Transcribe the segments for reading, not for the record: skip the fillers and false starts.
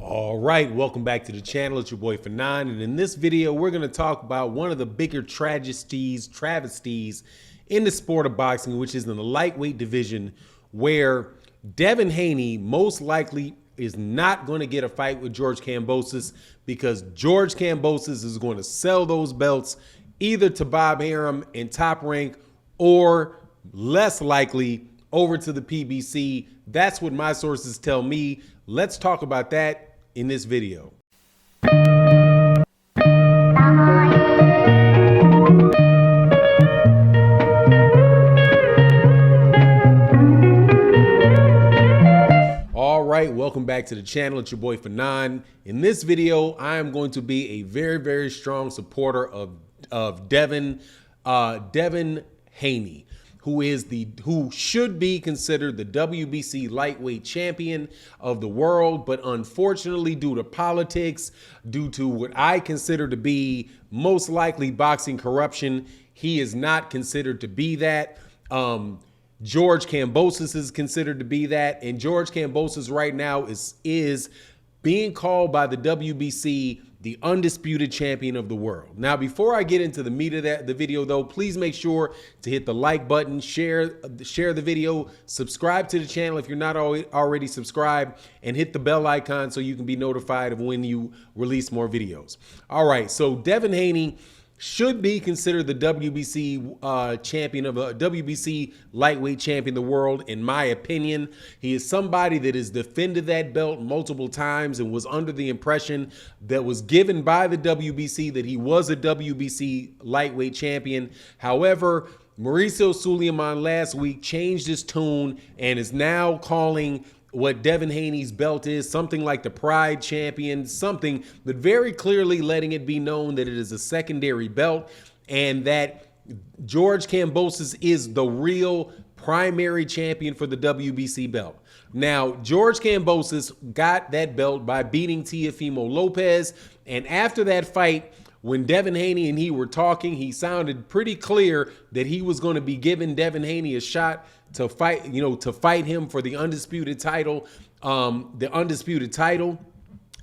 All right, welcome back to the channel. It's your boy Fanon, and in this video, we're going to talk about one of the bigger travesties in the sport of boxing, which is in the lightweight division, where Devin Haney most likely is not going to get a fight with George Kambosos because George Kambosos is going to sell those belts either to Bob Arum in Top Rank or less likely over to the PBC. That's what my sources tell me. Let's talk about that in this video. All right, welcome back to the channel. It's your boy Fanon. In this video, I am going to be a very strong supporter of Devin Haney, who should be considered the WBC lightweight champion of the world, but unfortunately, due to politics, due to what I consider to be most likely boxing corruption, he is not considered to be that. George Kambosos is considered to be that, and George Kambosos right now is being called by the WBC the undisputed champion of the world. Now, before I get into the meat of the video, though, please make sure to hit the like button, share the video, subscribe to the channel if you're not already subscribed, and hit the bell icon so you can be notified of when you release more videos. All right, so Devin Haney should be considered the WBC champion of a WBC lightweight champion of the world, in my opinion. He is somebody that has defended that belt multiple times and was under the impression that was given by the WBC that he was a WBC lightweight champion. However, Mauricio Sulaiman last week changed his tune and is now calling what Devin Haney's belt is something like the Pride Champion, something, but very clearly letting it be known that it is a secondary belt and that George Kambosos is the real primary champion for the WBC belt. Now, George Kambosos got that belt by beating Teofimo Lopez, and after that fight, when Devin Haney and he were talking, he sounded pretty clear that he was going to be giving Devin Haney a shot to fight, to fight him for the undisputed title,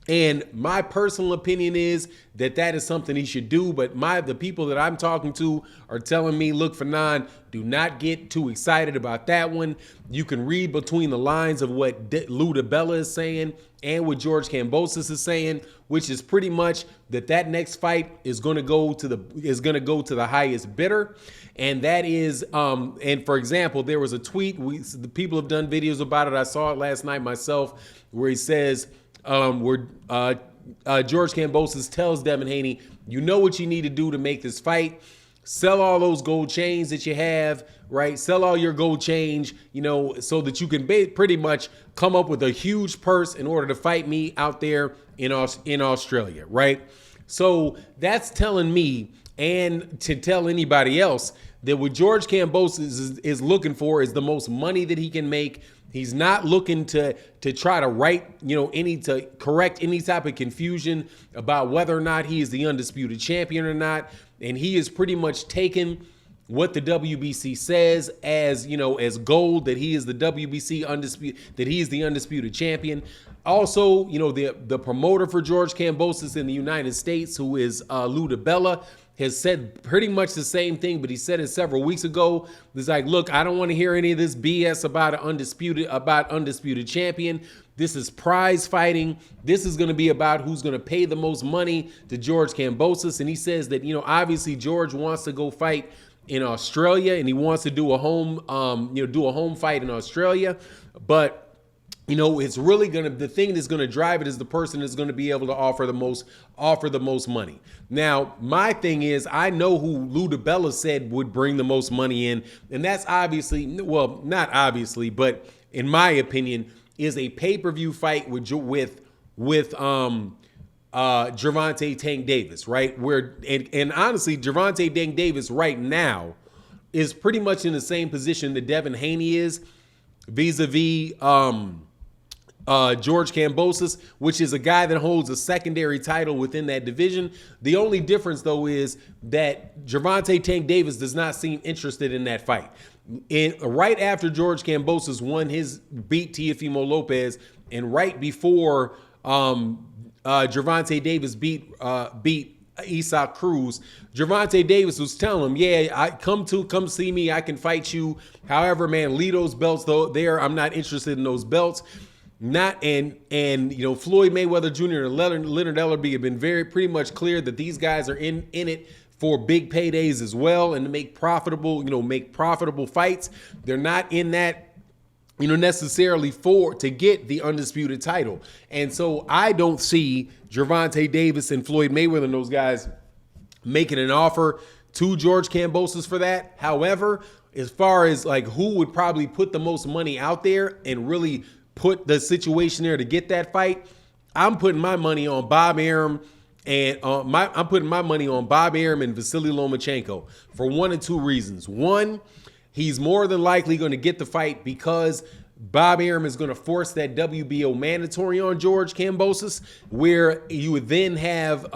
And my personal opinion is that that is something he should do. But the people that I'm talking to are telling me, look, Fanon, do not get too excited about that one. You can read between the lines of what Lou DiBella is saying and what George Kambosos is saying, which is pretty much that next fight is going to go to the highest bidder. And that is, and for example, there was a tweet, the people have done videos about it. I saw it last night myself, where he says, George Kambosos tells Devin Haney, you know what you need to do to make this fight. Sell all those gold chains that you have, right? Sell all your gold change, so that you can pretty much come up with a huge purse in order to fight me out there in Australia, right? So that's telling me, and to tell anybody else, that what George Kambosos is looking for is the most money that he can make. He's not looking to try to to correct any type of confusion about whether or not he is the undisputed champion or not. And he is pretty much taken what the WBC says as, as gold, that he is the WBC undisputed champion. Also, the promoter for George Kambosos in the United States, who is Lou DiBella, has said pretty much the same thing, but he said it several weeks ago. He's like, look, I don't want to hear any of this BS about undisputed champion. This is prize fighting. This is going to be about who's going to pay the most money to George Kambosos. And he says that, obviously George wants to go fight in Australia and he wants to do a home fight in Australia. But it's really the thing that's going to drive it is the person that's going to be able to offer the most money. Now, my thing is, I know who Lou DiBella said would bring the most money in, and that's obviously, well, not obviously, but in my opinion, is a pay-per-view fight with Gervonta Tank Davis, right? And honestly, Gervonta Tank Davis right now is pretty much in the same position that Devin Haney is, vis-a-vis George Kambosos, which is a guy that holds a secondary title within that division. The only difference, though, is that Gervonta Tank Davis does not seem interested in that fight. Right after George Kambosos beat Teofimo Lopez, and right before Gervonta Davis beat Isaac Cruz, Gervonta Davis was telling him, yeah, come see me. I can fight you. However, man, leave those belts though there. I'm not interested in those belts. And Floyd Mayweather Jr. and Leonard Ellerbe have been pretty much clear that these guys are in it for big paydays as well and to make profitable fights. They're not in that necessarily to get the undisputed title. And so I don't see Gervonta Davis and Floyd Mayweather and those guys making an offer to George Kambosos for that. However, as far as like who would probably put the most money out there and really put the situation there to get that fight, I'm putting my money on Bob Arum and I'm putting my money on Bob Arum and Vasily Lomachenko for one of two reasons. One, he's more than likely going to get the fight because Bob Arum is going to force that WBO mandatory on George Kambosos, where you would then have they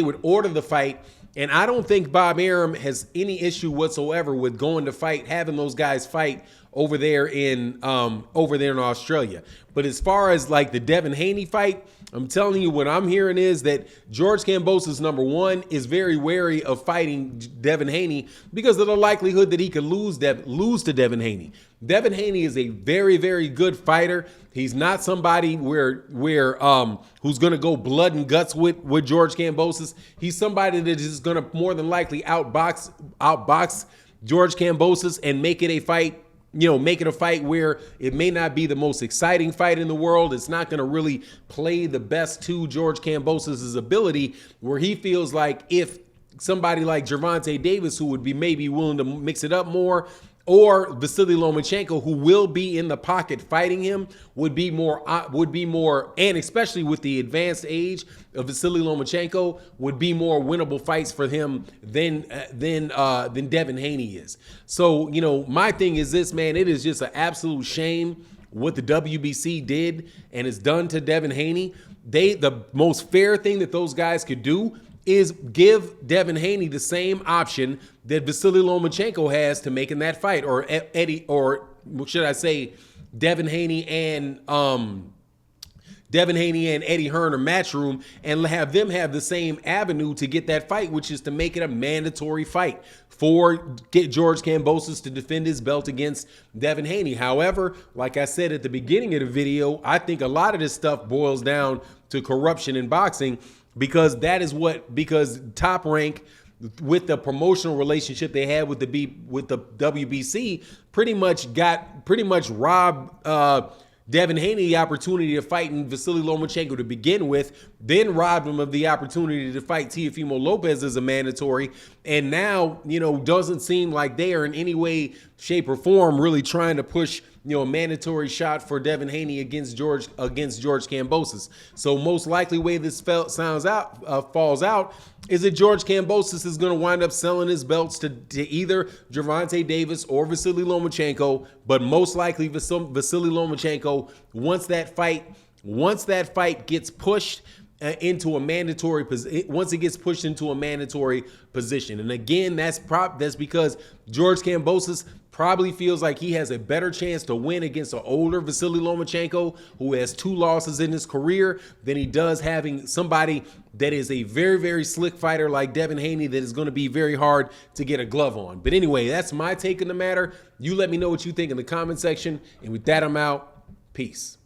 would order the fight. And I don't think Bob Arum has any issue whatsoever with going to fight, having those guys fight over there in Australia. But as far as like the Devin Haney fight, I'm telling you, what I'm hearing is that George Kambosos, number one, is very wary of fighting Devin Haney because of the likelihood that he could lose to Devin Haney. Devin Haney is a very, very good fighter. He's not somebody who's going to go blood and guts with George Kambosos. He's somebody that is going to more than likely outbox George Kambosos and make it a fight. Make it a fight where it may not be the most exciting fight in the world. It's not going to really play the best to George Kambosos' ability, where he feels like if somebody like Gervonta Davis, who would be maybe willing to mix it up more, or Vasily Lomachenko, who will be in the pocket fighting him, would be more, and especially with the advanced age of Vasily Lomachenko, would be more winnable fights for him than Devin Haney is. So, my thing is this, man, it is just an absolute shame what the WBC did and has done to Devin Haney. The most fair thing that those guys could do is give Devin Haney the same option that Vasily Lomachenko has to making that fight, or should I say Devin Haney and Eddie Hearn or Matchroom, and have them have the same avenue to get that fight, which is to make it a mandatory fight get George Kambosos to defend his belt against Devin Haney. However, like I said at the beginning of the video, I think a lot of this stuff boils down to corruption in boxing, because Top Rank, with the promotional relationship they had with the WBC, pretty much robbed Devin Haney the opportunity to fight in Vasily Lomachenko to begin with, then robbed him of the opportunity to fight Teofimo Lopez as a mandatory, and now doesn't seem like they are in any way, shape, or form really trying to push a mandatory shot for Devin Haney against George Kambosos. So most likely way this falls out is that George Kambosos is going to wind up selling his belts to either Gervonta Davis or Vasily Lomachenko, but most likely Vasily Lomachenko, once that fight gets pushed into a mandatory position. Once it gets pushed into a mandatory position, and again, that's because George Kambosos probably feels like he has a better chance to win against an older Vasily Lomachenko, who has 2 losses in his career, than he does having somebody that is a very, very slick fighter like Devin Haney that is going to be very hard to get a glove on. But anyway, that's my take on the matter. You let me know what you think in the comment section, and with that, I'm out. Peace.